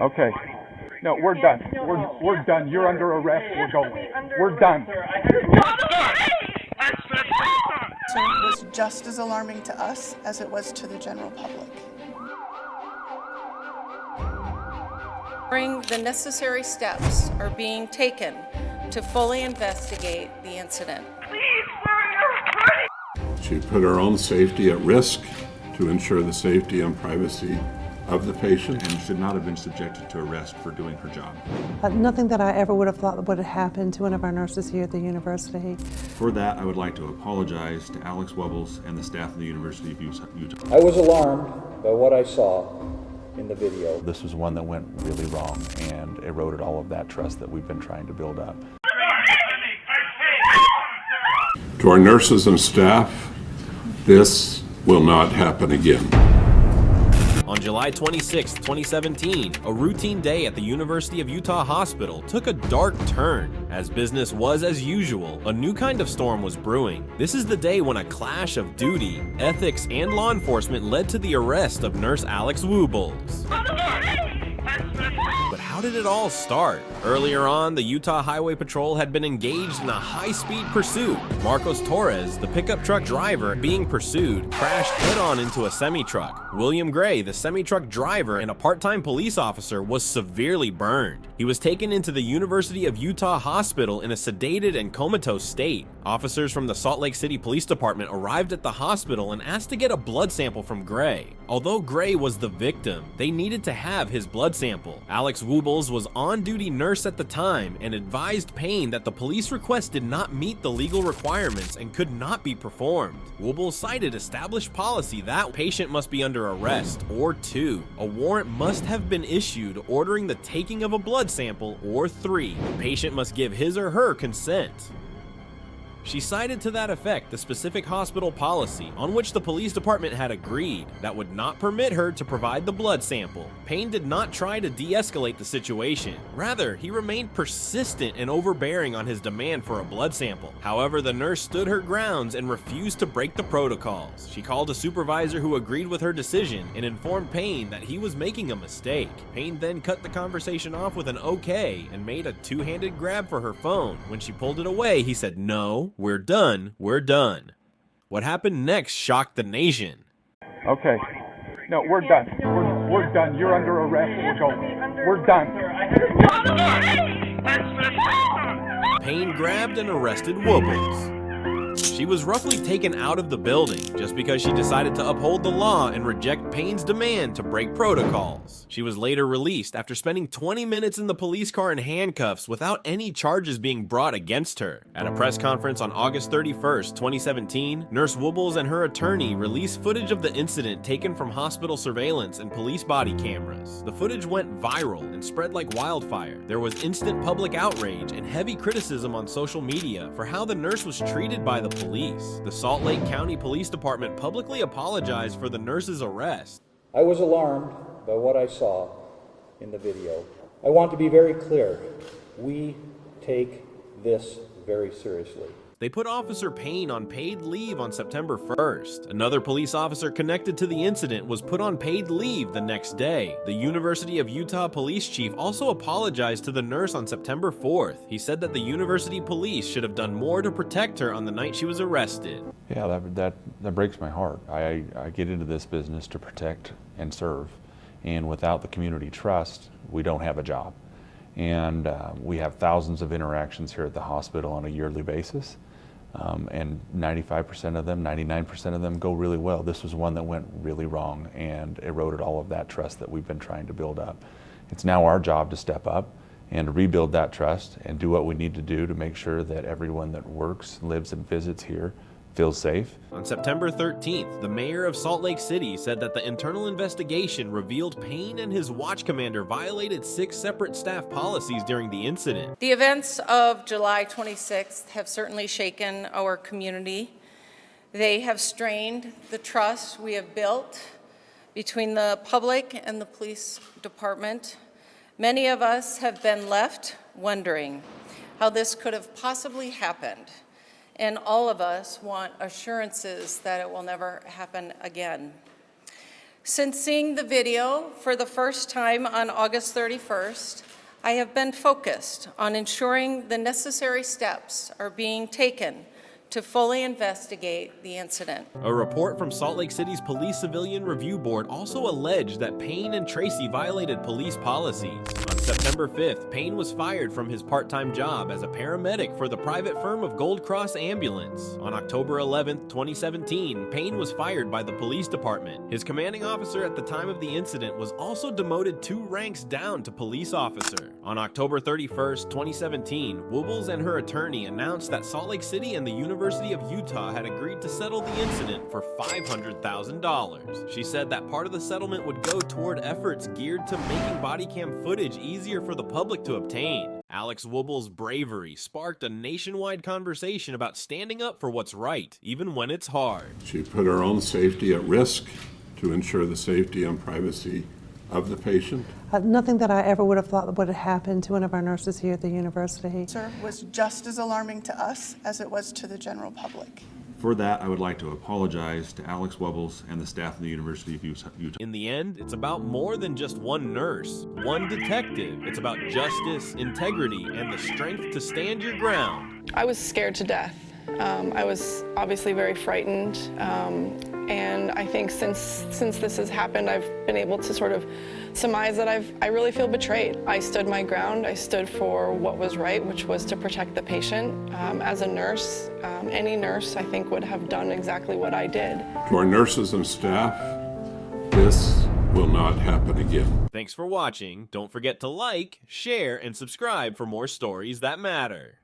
Okay. No, we're done. We're done. You're under arrest. We're going. We're done. So it was just as alarming to us as it was to the general public. The necessary steps are being taken to fully investigate the incident. She put her own safety at risk to ensure the safety and privacy of the patient. And should not have been subjected to arrest for doing her job. Nothing that I ever would have thought would have happened to one of our nurses here at the university. For that, I would like to apologize to Alex Wubbels and the staff of the University of Utah. I was alarmed by what I saw in the video. This was one that went really wrong and eroded all of that trust that we've been trying to build up. To our nurses and staff, this will not happen again. On July 26, 2017, a routine day at the University of Utah Hospital took a dark turn. As business was as usual, a new kind of storm was brewing. This is the day when a clash of duty, ethics, and law enforcement led to the arrest of nurse Alex Wubbels. But how did it all start? Earlier on, the Utah Highway Patrol had been engaged in a high-speed pursuit. Marcos Torres, the pickup truck driver being pursued, crashed head-on into a semi-truck. William Gray, the semi-truck driver and a part-time police officer, was severely burned. He was taken into the University of Utah Hospital in a sedated and comatose state. Officers from the Salt Lake City Police Department arrived at the hospital and asked to get a blood sample from Gray. Although Gray was the victim, they needed to have his blood sample. Alex Wubbels was on-duty nurse at the time and advised Payne that the police request did not meet the legal requirements and could not be performed. Wubbels cited established policy that patient must be under arrest, or 2, a warrant must have been issued ordering the taking of a blood sample, or 3, the patient must give his or her consent. She cited to that effect the specific hospital policy on which the police department had agreed that would not permit her to provide the blood sample. Payne did not try to de-escalate the situation. Rather, he remained persistent and overbearing on his demand for a blood sample. However, the nurse stood her grounds and refused to break the protocols. She called a supervisor who agreed with her decision and informed Payne that he was making a mistake. Payne then cut the conversation off with an okay and made a two-handed grab for her phone. When she pulled it away, he said, "No. We're done. We're done." What happened next shocked the nation. Okay. No, we're done. We're done. You're under arrest. We're going. We're done. Payne grabbed and arrested Wubbels. She was roughly taken out of the building just because she decided to uphold the law and reject Payne's demand to break protocols. She was later released after spending 20 minutes in the police car in handcuffs without any charges being brought against her. At a press conference on August 31st, 2017, Nurse Wubbels and her attorney released footage of the incident taken from hospital surveillance and police body cameras. The footage went viral and spread like wildfire. There was instant public outrage and heavy criticism on social media for how the nurse was treated by the police. The Salt Lake County Police Department publicly apologized for the nurse's arrest. I was alarmed by what I saw in the video. I want to be very clear. We take this very seriously. They put Officer Payne on paid leave on September 1st. Another police officer connected to the incident was put on paid leave the next day. The University of Utah police chief also apologized to the nurse on September 4th. He said that the university police should have done more to protect her on the night she was arrested. Yeah, that breaks my heart. I get into this business to protect and serve, and without the community trust, we don't have a job. And we have thousands of interactions here at the hospital on a yearly basis. And 95% of them, 99% of them go really well. This was one that went really wrong and eroded all of that trust that we've been trying to build up. It's now our job to step up and rebuild that trust and do what we need to do to make sure that everyone that works, lives, and visits here feels safe. On September 13th, the mayor of Salt Lake City said that the internal investigation revealed Payne and his watch commander violated 6 separate staff policies during the incident. The events of July 26th have certainly shaken our community. They have strained the trust we have built between the public and the police department. Many of us have been left wondering how this could have possibly happened. And all of us want assurances that it will never happen again. Since seeing the video for the first time on August 31st, I have been focused on ensuring the necessary steps are being taken to fully investigate the incident. A report from Salt Lake City's Police Civilian Review Board also alleged that Payne and Tracy violated police policies. On September 5th, Payne was fired from his part-time job as a paramedic for the private firm of Gold Cross Ambulance. On October 11th, 2017, Payne was fired by the police department. His commanding officer at the time of the incident was also demoted 2 ranks down to police officer. On October 31st, 2017, Wubbels and her attorney announced that Salt Lake City and the University of Utah had agreed to settle the incident for $500,000. She said that part of the settlement would go toward efforts geared to making body cam footage easier for the public to obtain. Alex Wubbels' bravery sparked a nationwide conversation about standing up for what's right, even when it's hard. She put her own safety at risk to ensure the safety and privacy of the patient. Nothing that I ever would have thought would have happened to one of our nurses here at the university. Sir, was just as alarming to us as it was to the general public. For that, I would like to apologize to Alex Wubbels and the staff of the University of Utah. In the end, it's about more than just one nurse, one detective. It's about justice, integrity, and the strength to stand your ground. I was scared to death. I was obviously very frightened, and I think since this has happened, I've been able to sort of surmise that I really feel betrayed. I stood my ground. I stood for what was right, which was to protect the patient. As a nurse, any nurse, I think, would have done exactly what I did. To our nurses and staff, this will not happen again. Thanks for watching. Don't forget to like, share, and subscribe for more stories that matter.